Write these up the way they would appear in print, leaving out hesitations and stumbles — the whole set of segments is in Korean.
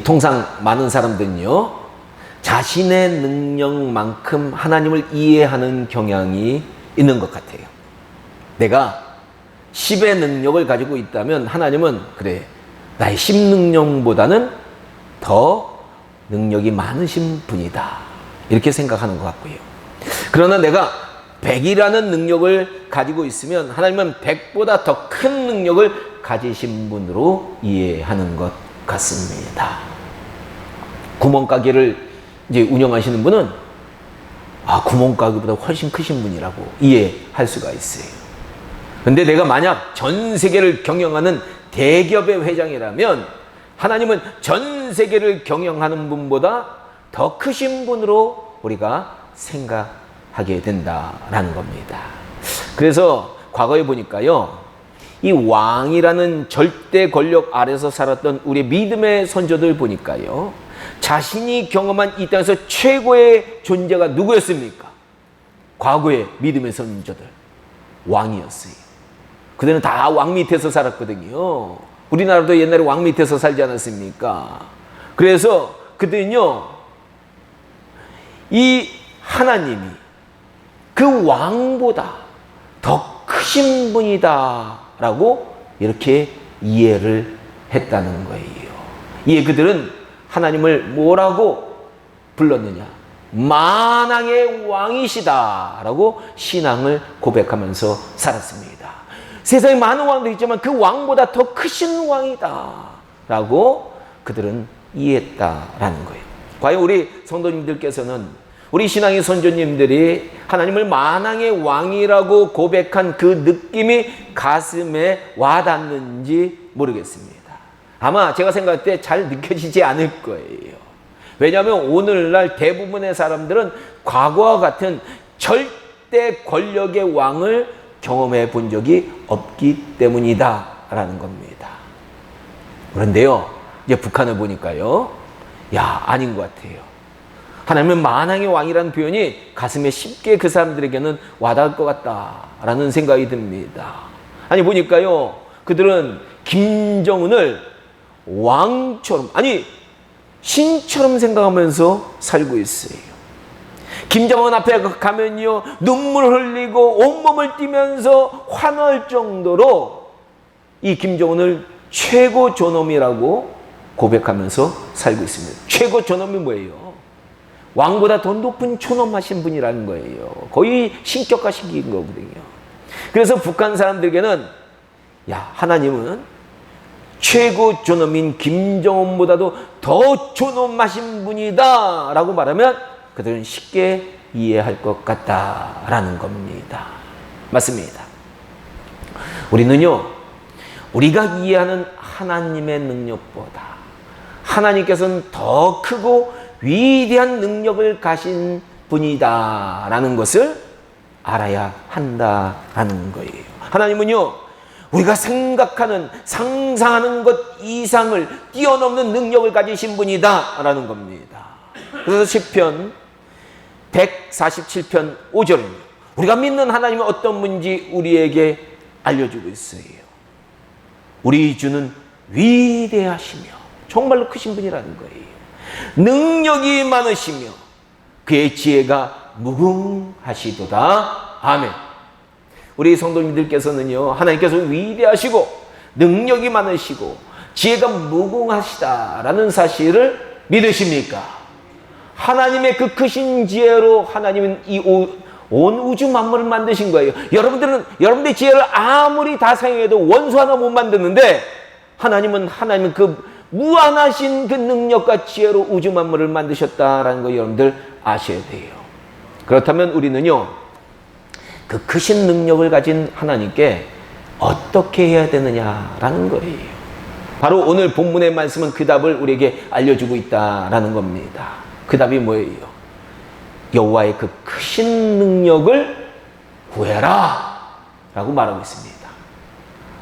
통상 많은 사람들은요, 자신의 능력만큼 하나님을 이해하는 경향이 있는 것 같아요. 내가 10의 능력을 가지고 있다면 하나님은 그래, 나의 10 능력보다는 더 능력이 많으신 분이다, 이렇게 생각하는 것 같고요. 그러나 내가 100이라는 능력을 가지고 있으면 하나님은 100보다 더 큰 능력을 가지신 분으로 이해하는 것 같습니다. 구멍가게를 이제 운영하시는 분은 구멍가게보다 훨씬 크신 분이라고 이해할 수가 있어요. 근데 내가 만약 전 세계를 경영하는 대기업의 회장이라면 하나님은 전 세계를 경영하는 분보다 더 크신 분으로 우리가 생각하게 된다라는 겁니다. 그래서 과거에 보니까요, 이 왕이라는 절대 권력 아래서 살았던 우리 믿음의 선조들 보니까요, 자신이 경험한 이 땅에서 최고의 존재가 누구였습니까? 과거의 믿음의 선조들, 왕이었어요. 그들은 다 왕 밑에서 살았거든요. 우리나라도 옛날에 왕 밑에서 살지 않았습니까? 그래서 그들은요, 이 하나님이 그 왕보다 더 크신 분이다 라고 이렇게 이해를 했다는 거예요. 이에 그들은 하나님을 뭐라고 불렀느냐? 만왕의 왕이시다 라고 신앙을 고백하면서 살았습니다. 세상에 많은 왕도 있지만 그 왕보다 더 크신 왕이다 라고 그들은 이해했다라는 거예요. 과연 우리 성도님들께서는, 우리 신앙의 선조님들이 하나님을 만왕의 왕이라고 고백한 그 느낌이 가슴에 와닿는지 모르겠습니다. 아마 제가 생각할 때 잘 느껴지지 않을 거예요. 왜냐하면 오늘날 대부분의 사람들은 과거와 같은 절대 권력의 왕을 경험해 본 적이 없기 때문이다 라는 겁니다. 그런데요, 이제 북한을 보니까요, 아닌 것 같아요. 하나님은 만왕의 왕이라는 표현이 가슴에 쉽게 그 사람들에게는 와닿을 것 같다라는 생각이 듭니다. 아니 보니까요, 그들은 김정은을 왕처럼, 신처럼 생각하면서 살고 있어요. 김정은 앞에 가면요, 눈물 흘리고 온몸을 띠면서 환호할 정도로 이 김정은을 최고 존엄이라고 고백하면서 살고 있습니다. 최고 존엄이 뭐예요? 왕보다 더 높은 존엄하신 분이라는 거예요. 거의 신격화시킨 거거든요. 그래서 북한 사람들에게는 하나님은 최고 존엄인 김정은보다도 더 존엄하신 분이다 라고 말하면 그들은 쉽게 이해할 것 같다라는 겁니다. 맞습니다. 우리는요, 우리가 이해하는 하나님의 능력보다 하나님께서는 더 크고 위대한 능력을 가신 분이다라는 것을 알아야 한다라는 거예요. 하나님은요, 우리가 생각하는, 상상하는 것 이상을 뛰어넘는 능력을 가지신 분이다라는 겁니다. 그래서 시편 147편 5절은 우리가 믿는 하나님이 어떤 분인지 우리에게 알려주고 있어요. 우리 주는 위대하시며 정말로 크신 분이라는 거예요. 능력이 많으시며 그의 지혜가 무궁하시도다. 아멘. 우리 성도님들께서는요, 하나님께서 위대하시고 능력이 많으시고 지혜가 무궁하시다라는 사실을 믿으십니까? 하나님의 그 크신 지혜로 하나님은 이 온 우주 만물을 만드신 거예요. 여러분들의 지혜를 아무리 다 사용해도 원수 하나 못 만드는데 하나님은 그 무한하신 그 능력과 지혜로 우주 만물을 만드셨다라는 거 여러분들 아셔야 돼요. 그렇다면 우리는요, 그 크신 능력을 가진 하나님께 어떻게 해야 되느냐라는 거예요. 바로 오늘 본문의 말씀은 그 답을 우리에게 알려주고 있다라는 겁니다. 그 답이 뭐예요? 여호와의 그 크신 능력을 구해라 라고 말하고 있습니다.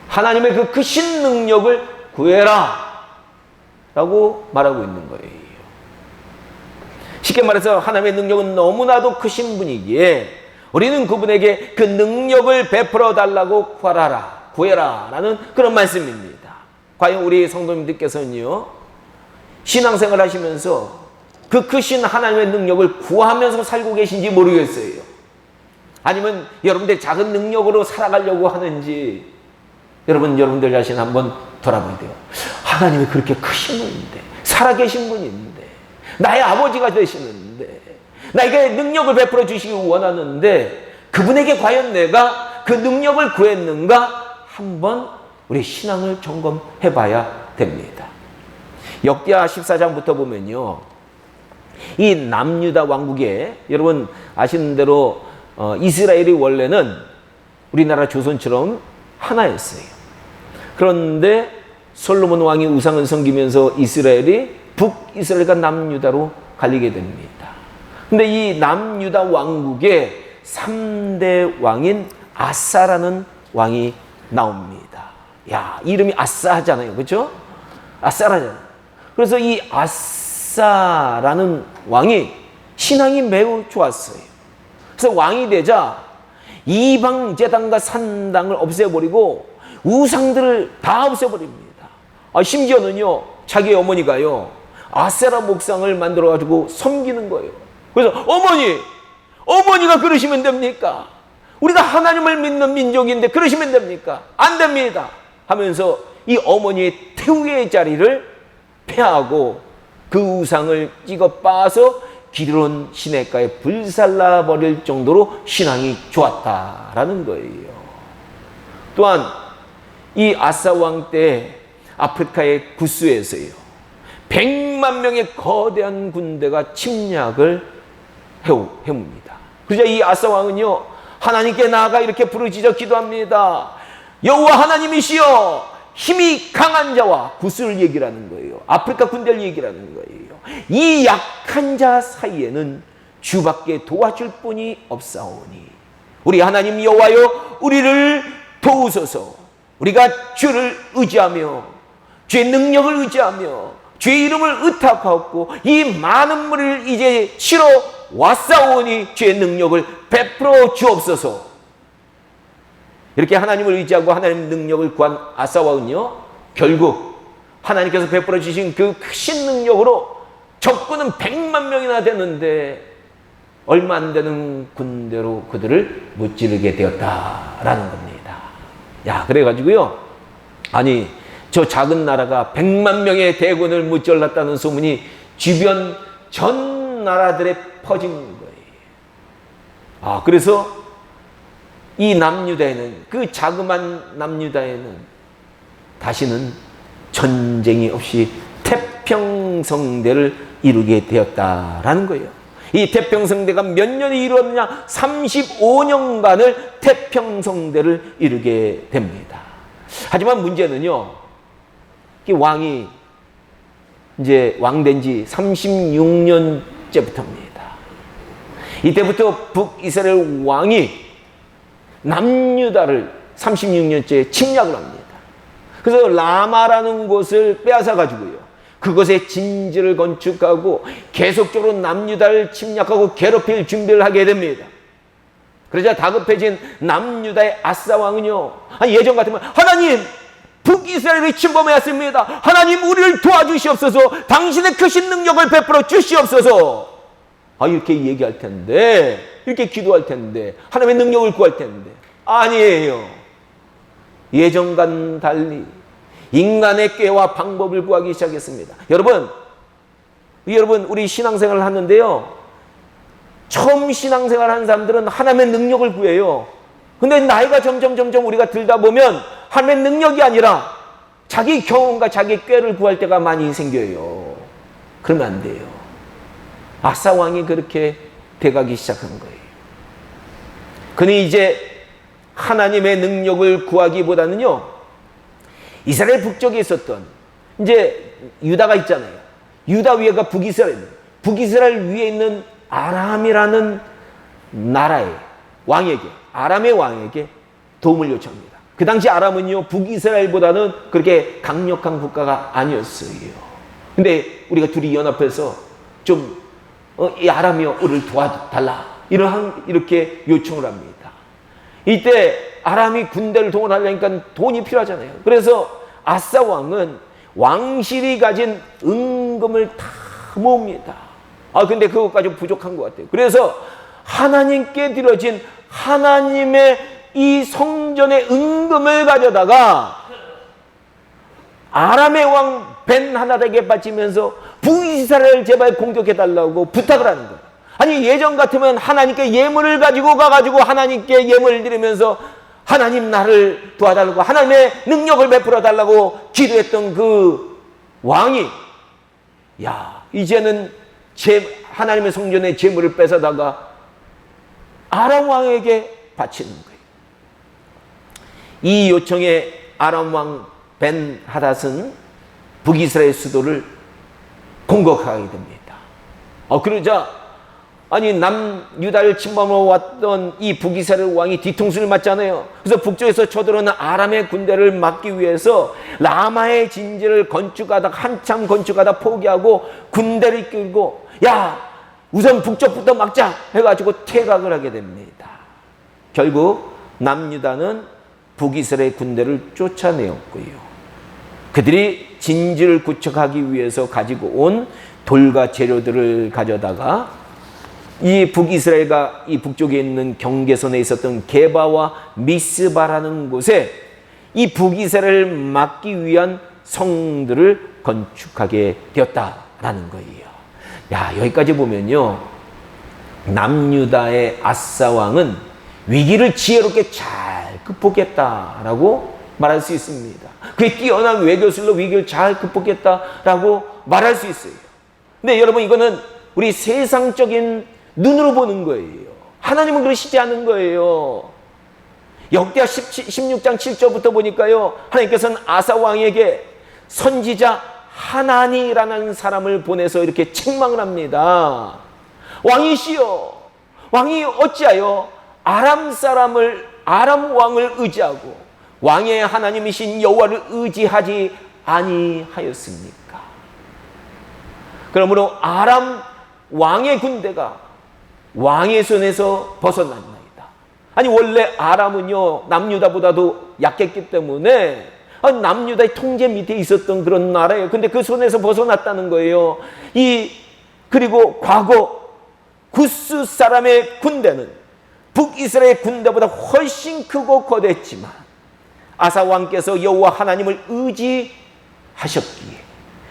하나님의 그 크신 능력을 구해라 라고 말하고 있는 거예요. 쉽게 말해서 하나님의 능력은 너무나도 크신 분이기에 우리는 그분에게 그 능력을 베풀어 달라고 구해라 라는 그런 말씀입니다. 과연 우리 성도님들께서는요, 신앙생활 하시면서 그 크신 하나님의 능력을 구하면서 살고 계신지 모르겠어요. 아니면 여러분들 작은 능력으로 살아가려고 하는지 여러분들 자신 한번 돌아보야 돼요. 하나님이 그렇게 크신 분인데, 살아계신 분인데, 나의 아버지가 되시는데, 나에게 능력을 베풀어 주시기 원하는데 그분에게 과연 내가 그 능력을 구했는가 한번 우리 신앙을 점검해 봐야 됩니다. 역대하 14장부터 보면요, 이 남유다 왕국에, 여러분 아시는 대로 이스라엘이 원래는 우리나라 조선처럼 하나였어요. 그런데 솔로몬 왕이 우상을 섬기면서 이스라엘이 북이스라엘과 남유다로 갈리게 됩니다. 근데 이 남유다 왕국에 3대 왕인 아사라는 왕이 나옵니다. 야, 이름이 아싸하잖아요. 그렇죠? 아싸라잖아요. 그래서 이 아싸라는 왕이 신앙이 매우 좋았어요. 그래서 왕이 되자 이방 제단과 산당을 없애버리고 우상들을 다 없애버립니다. 심지어는요, 자기 어머니가요, 아세라 목상을 만들어가지고 섬기는 거예요. 그래서 어머니가 그러시면 됩니까? 우리가 하나님을 믿는 민족인데 그러시면 됩니까? 안 됩니다 하면서 이 어머니의 태우의 자리를 폐하고 그 우상을 찍어 빠서 기드론 시내가에 불살라 버릴 정도로 신앙이 좋았다라는 거예요. 또한 이 아사 왕 때 아프리카의 구스에서요, 100만 명의 거대한 군대가 침략을 해옵니다. 그러자 이 아사 왕은요, 하나님께 나아가 이렇게 부르짖어 기도합니다. 여호와 하나님이시여, 힘이 강한 자와, 구스를 얘기하는 거예요. 아프리카 군대를 얘기하는 거예요. 이 약한 자 사이에는 주밖에 도와줄 분이 없사오니 우리 하나님 여호와여, 우리를 도우소서. 우리가 주를 의지하며 주의 능력을 의지하며 주의 이름을 의탁하고 이 많은 물을 이제 치러 왔사오니 주의 능력을 베풀어 주옵소서. 이렇게 하나님을 의지하고 하나님의 능력을 구한 아사왕은요, 결국 하나님께서 베풀어 주신 그 크신 능력으로 적군은 100만 명이나 되는데 얼마 안 되는 군대로 그들을 무찌르게 되었다라는 겁니다. 야, 그래가지고요, 아니 저 작은 나라가 100만 명의 대군을 무찔렀다는 소문이 주변 전 나라들에 퍼진 거예요. 그래서 이 남유다에는, 그 자그만 남유다에는 다시는 전쟁이 없이 태평성대를 이루게 되었다라는 거예요. 이 태평성대가 몇 년이 이루어졌냐? 35년간을 태평성대를 이루게 됩니다. 하지만 문제는요, 이 왕이 이제 왕된 지 36년째부터입니다. 이때부터 북이스라엘 왕이 남유다를 36년째 침략을 합니다. 그래서 라마라는 곳을 빼앗아 가지고요, 그것에 진지를 건축하고 계속적으로 남유다를 침략하고 괴롭힐 준비를 하게 됩니다. 그러자 다급해진 남유다의 아사 왕은요, 예전 같으면 하나님, 북이스라엘이 침범해왔습니다. 하나님, 우리를 도와주시옵소서. 당신의 크신 능력을 베풀어 주시옵소서. 이렇게 얘기할 텐데, 이렇게 기도할 텐데, 하나님의 능력을 구할 텐데, 아니에요. 예전과는 달리 인간의 꾀와 방법을 구하기 시작했습니다. 여러분 우리 신앙생활을 하는데요, 처음 신앙생활 하는 사람들은 하나님의 능력을 구해요. 근데 나이가 점점 우리가 들다 보면 하나님의 능력이 아니라 자기 경험과 자기 꾀를 구할 때가 많이 생겨요. 그러면 안 돼요. 아사 왕이 그렇게 돼가기 시작한 거예요. 그는 이제 하나님의 능력을 구하기보다는요, 이스라엘 북쪽에 있었던 이제 유다가 있잖아요. 유다 위에가 북이스라엘 위에 있는 아람이라는 나라의 왕에게, 아람의 왕에게 도움을 요청합니다. 그 당시 아람은요, 북이스라엘보다는 그렇게 강력한 국가가 아니었어요. 근데 우리가 둘이 연합해서 좀 이 아람이여, 우리를 도와달라, 이렇게 요청을 합니다. 이때 아람이 군대를 동원하려니까 돈이 필요하잖아요. 그래서 아사 왕은 왕실이 가진 은금을 다 모읍니다. 근데 그것까지 부족한 것 같아요. 그래서 하나님께 드려진 하나님의 이 성전의 은금을 가져다가 아람의 왕 벤하닷에게 바치면서 북이스라엘을 제발 공격해달라고 부탁을 하는 거예요. 아니, 예전 같으면 하나님께 예물을 가지고 가가지고 하나님께 예물을 드리면서 하나님 나를 도와달라고, 하나님의 능력을 베풀어 달라고 기도했던 그 왕이, 이제는 하나님의 성전의 제물을 뺏어다가 아람 왕에게 바치는 거예요. 이 요청에 아람 왕 벤하닷은 북이스라엘 수도를 공격하게 됩니다. 그러자 남유다를 침범하러 왔던 이 북이스라엘 왕이 뒤통수를 맞잖아요. 그래서 북쪽에서 쳐들어오는 아람의 군대를 막기 위해서 라마의 진지를 한참 건축하다 포기하고 군대를 이끌고 우선 북쪽부터 막자 해가지고 퇴각을 하게 됩니다. 결국 남유다는 북이스라엘 군대를 쫓아내었고요. 그들이 진지를 구축하기 위해서 가지고 온 돌과 재료들을 가져다가 이 북이스라엘과 이 북쪽에 있는 경계선에 있었던 게바와 미스바라는 곳에 이 북이스라엘을 막기 위한 성들을 건축하게 되었다라는 거예요. 여기까지 보면요, 남유다의 아사 왕은 위기를 지혜롭게 잘 극복했다라고 말할 수 있습니다. 그의 뛰어난 외교술로 위기를 잘 극복했다라고 말할 수 있어요. 근데 여러분, 이거는 우리 세상적인 눈으로 보는 거예요. 하나님은 그러시지 않은 거예요. 역대하 16장 7절부터 보니까요, 하나님께서는 아사 왕에게 선지자 하나니라는 사람을 보내서 이렇게 책망을 합니다. 왕이시여, 왕이 어찌하여 아람 왕을 의지하고 왕의 하나님이신 여호와를 의지하지 아니하였습니까? 그러므로 아람 왕의 군대가 왕의 손에서 벗어났나이다. 원래 아람은요, 남유다보다도 약했기 때문에 남유다의 통제 밑에 있었던 그런 나라예요. 근데 그 손에서 벗어났다는 거예요. 그리고 과거 구스 사람의 군대는 북이스라엘 군대보다 훨씬 크고 거대했지만 아사 왕께서 여호와 하나님을 의지하셨기에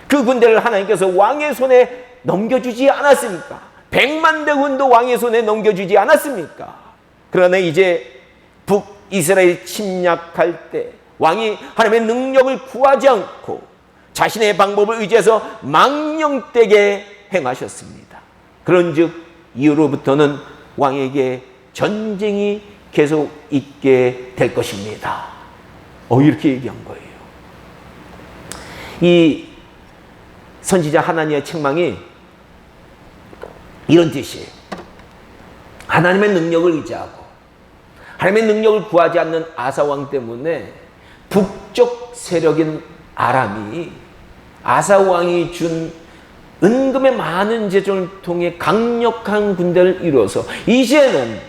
그 군대를 하나님께서 왕의 손에 넘겨주지 않았습니까? 100만 대군도 왕의 손에 넘겨주지 않았습니까? 그러나 이제 북이스라엘 침략할 때 왕이 하나님의 능력을 구하지 않고 자신의 방법을 의지해서 망령되게 행하셨습니다. 그런즉 이후로부터는 왕에게 전쟁이 계속 있게 될 것입니다. 이렇게 얘기한 거예요. 이 선지자 하나니의 책망이 이런 뜻이에요. 하나님의 능력을 의지하고 하나님의 능력을 구하지 않는 아사 왕 때문에 북쪽 세력인 아람이 아사 왕이 준 은금의 많은 재정을 통해 강력한 군대를 이루어서 이제는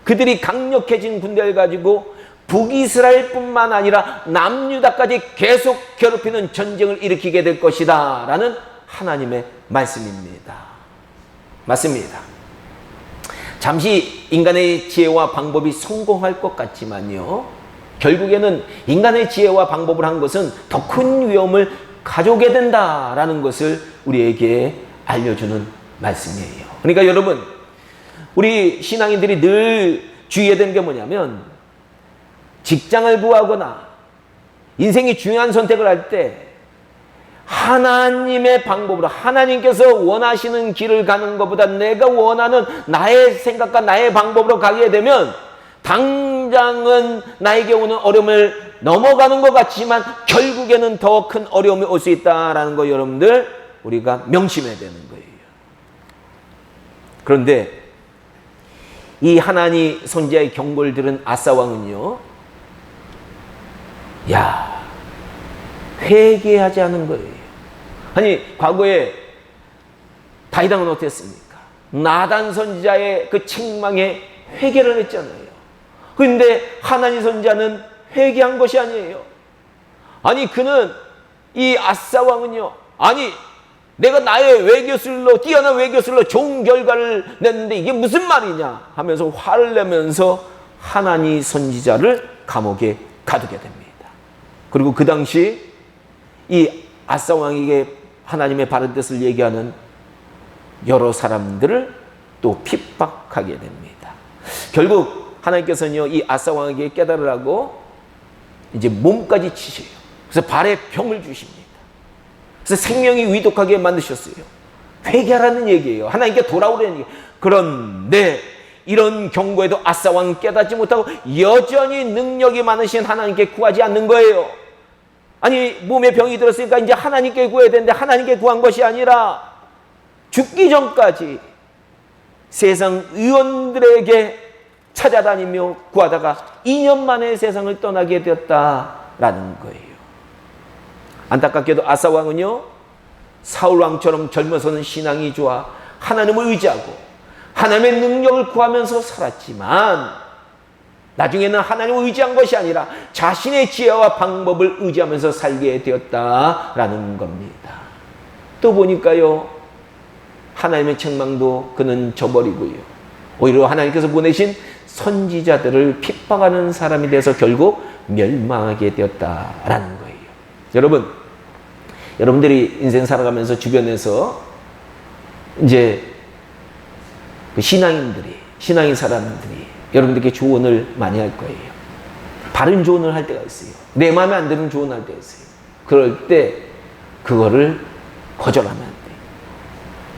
그들이 강력해진 군대를 가지고 북이스라엘뿐만 아니라 남유다까지 계속 괴롭히는 전쟁을 일으키게 될 것이다 라는 하나님의 말씀입니다. 맞습니다. 잠시 인간의 지혜와 방법이 성공할 것 같지만요, 결국에는 인간의 지혜와 방법을 한 것은 더 큰 위험을 가져오게 된다라는 것을 우리에게 알려주는 말씀이에요. 그러니까 여러분, 우리 신앙인들이 늘 주의해야 되는 게 뭐냐면, 직장을 구하거나 인생이 중요한 선택을 할 때 하나님의 방법으로, 하나님께서 원하시는 길을 가는 것보다 내가 원하는 나의 생각과 나의 방법으로 가게 되면 당장은 나에게 오는 어려움을 넘어가는 것 같지만 결국에는 더 큰 어려움이 올 수 있다는 거 여러분들 우리가 명심해야 되는 거예요. 그런데 이 하나니 선지자의 경고를 들은 아사 왕은요, 회개하지 않은 거예요. 아니, 과거에 다윗 왕은 어땠습니까? 나단 선지자의 그 책망에 회개를 했잖아요. 그런데 하나니 선지자는 회개한 것이 아니에요. 아니, 그는 이 아사 왕은요, 아니 내가 나의 외교술로 뛰어난 외교술로 좋은 결과를 냈는데 이게 무슨 말이냐 하면서 화를 내면서 하나니 선지자를 감옥에 가두게 됩니다. 그리고 그 당시 이 아사 왕에게 하나님의 바른 뜻을 얘기하는 여러 사람들을 또 핍박하게 됩니다. 결국 하나님께서는요, 이 아사 왕에게 깨달으라고 이제 몸까지 치셔요. 그래서 발에 병을 주십니다. 그래서 생명이 위독하게 만드셨어요. 회개하라는 얘기예요. 하나님께 돌아오라는 얘기예요. 그런데 이런 경고에도 아사 왕은 깨닫지 못하고 여전히 능력이 많으신 하나님께 구하지 않는 거예요. 아니 몸에 병이 들었으니까 이제 하나님께 구해야 되는데 하나님께 구한 것이 아니라 죽기 전까지 세상 의원들에게 찾아다니며 구하다가 2년 만에 세상을 떠나게 되었다라는 거예요. 안타깝게도 아사 왕은요, 사울 왕처럼 젊어서는 신앙이 좋아 하나님을 의지하고 하나님의 능력을 구하면서 살았지만 나중에는 하나님을 의지한 것이 아니라 자신의 지혜와 방법을 의지하면서 살게 되었다라는 겁니다. 또 보니까요, 하나님의 책망도 그는 저버리고요, 오히려 하나님께서 보내신 선지자들을 핍박하는 사람이 돼서 결국 멸망하게 되었다라는 거예요. 여러분들이 인생 살아가면서 주변에서 이제 그 신앙인 사람들이 여러분들께 조언을 많이 할 거예요. 바른 조언을 할 때가 있어요. 내 마음에 안 드는 조언을 할 때가 있어요. 그럴 때 그거를 거절하면 안 돼요.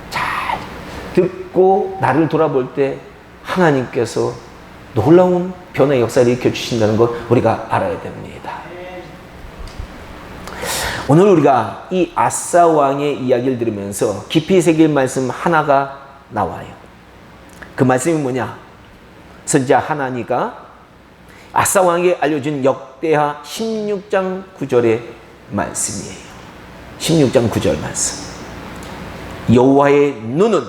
잘 듣고 나를 돌아볼 때 하나님께서 놀라운 변화의 역사를 일으켜주신다는 걸 우리가 알아야 됩니다. 오늘 우리가 이 아사 왕의 이야기를 들으면서 깊이 새길 말씀 하나가 나와요. 그 말씀이 뭐냐? 선지자 하나니가 아사 왕에게 알려준 역대하 16장 9절의 말씀이에요. 16장 9절 말씀. 여호와의 눈은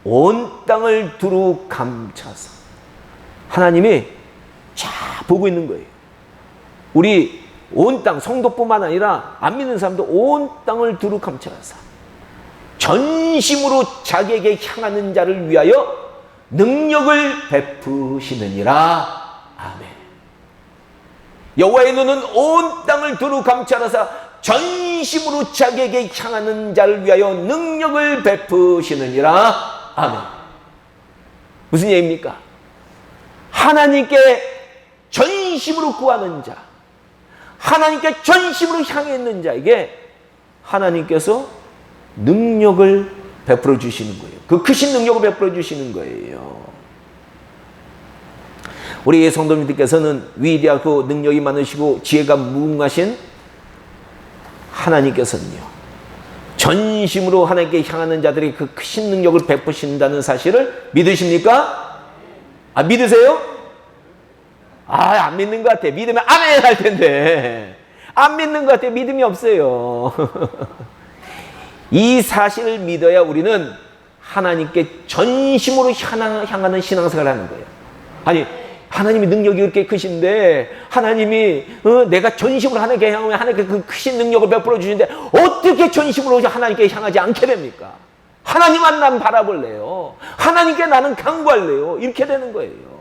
온 땅을 두루 감춰서, 하나님이 쫙 보고 있는 거예요. 우리 온 땅, 성도뿐만 아니라 안 믿는 사람도 온 땅을 두루 감춰서 전심으로 자기에게 향하는 자를 위하여 능력을 베푸시느니라. 아멘. 여호와의 눈은 온 땅을 두루 감찰하사 전심으로 자기에게 향하는 자를 위하여 능력을 베푸시느니라. 아멘. 무슨 얘기입니까? 하나님께 전심으로 구하는 자, 하나님께 전심으로 향해 있는 자에게 하나님께서 능력을 베풀어 주시는 거예요. 그 크신 능력을 베풀어 주시는 거예요. 우리 성도님들께서는 위대하고 능력이 많으시고 지혜가 무궁하신 하나님께서는요, 전심으로 하나님께 향하는 자들이 그 크신 능력을 베푸신다는 사실을 믿으십니까? 아, 믿으세요? 아, 안 믿는 것 같아. 믿으면 아멘 할 텐데. 안 믿는 것 같아. 믿음이 없어요. 이 사실을 믿어야 우리는 하나님께 전심으로 향하는 신앙생활을 하는 거예요. 아니, 하나님이 능력이 그렇게 크신데, 하나님이 내가 전심으로 하나님께 향하면 하나님께 그 크신 능력을 베풀어 주시는데 어떻게 전심으로 하나님께 향하지 않게 됩니까? 하나님만 난 바라볼래요. 하나님께 나는 간구할래요. 이렇게 되는 거예요.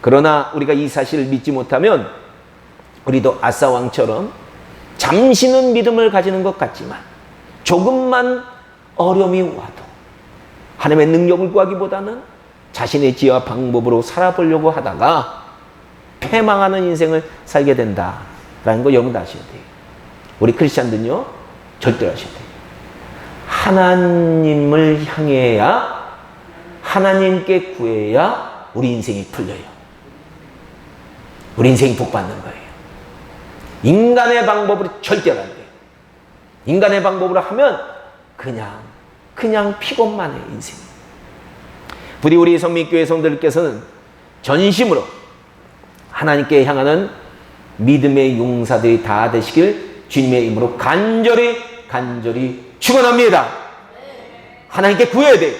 그러나 우리가 이 사실을 믿지 못하면 우리도 아사 왕처럼 잠시는 믿음을 가지는 것 같지만 조금만 어려움이 와도 하나님의 능력을 구하기보다는 자신의 지혜와 방법으로 살아보려고 하다가 패망하는 인생을 살게 된다라는 거 여러분 아셔야 돼요. 우리 크리스찬들은요, 절대로 아셔야 돼요. 하나님을 향해야, 하나님께 구해야 우리 인생이 풀려요. 우리 인생이 복받는 거예요. 인간의 방법으로 절대로 안 돼요. 인간의 방법으로 하면 그냥 피곤만 해요, 인생이. 부디 우리 성민교회 성도들께서는 전심으로 하나님께 향하는 믿음의 용사들이 다 되시길 주님의 이름으로 간절히 축원합니다. 하나님께 구해야 돼요.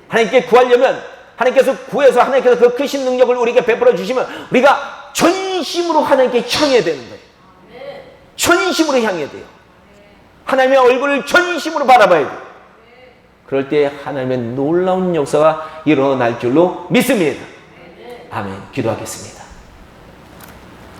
하나님께 구하려면 하나님께서 구해서 하나님께서 그 크신 능력을 우리에게 베풀어 주시면 우리가 전심으로 전심으로 하나님께 향해야 되는 거예요. 전심으로 향해야 돼요. 하나님의 얼굴을 전심으로 바라봐야 돼요. 그럴 때 하나님의 놀라운 역사가 일어날 줄로 믿습니다. 아멘. 기도하겠습니다.